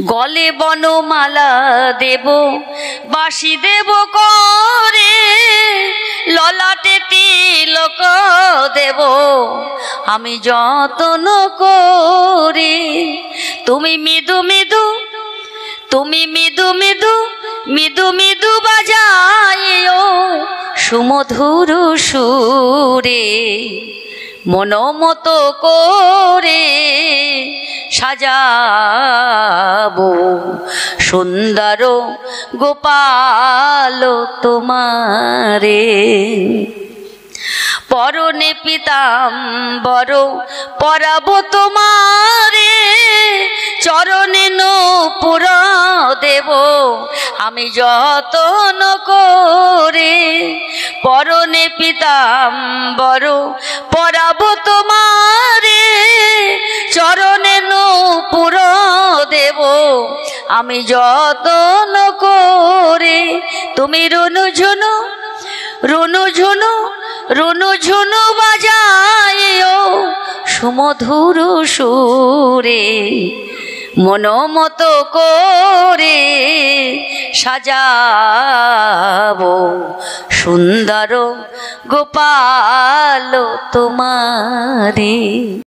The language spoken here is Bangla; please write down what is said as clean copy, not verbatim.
গলে বনমালা দেব, বাঁশি দেব করে, ললাটে তিলক দেব আমি যতন করে। তুমি মৃদু মৃদু, তুমি মৃদু মৃদু, মৃদু মৃদু বাজাইও সুমধুর সুরে, মনোমতো করে সাজাবো সুন্দর গোপাল তোমারে। পরনে পীতাম্বর পরাবো তোমারে, চরণে নূপুর দেব আমি যতন করে। পরনে পীতাম্বর পরাবো তোমারে, চরণে নূপুর দেব আমি যতন করে। তুমি রুনু ঝুনু, রুনু ঝুনু, রুনু ঝুনু বাজাইও সুমধুর সুরে, মনোমতো করে সাজাবো সুন্দর গোপাল তোমারে।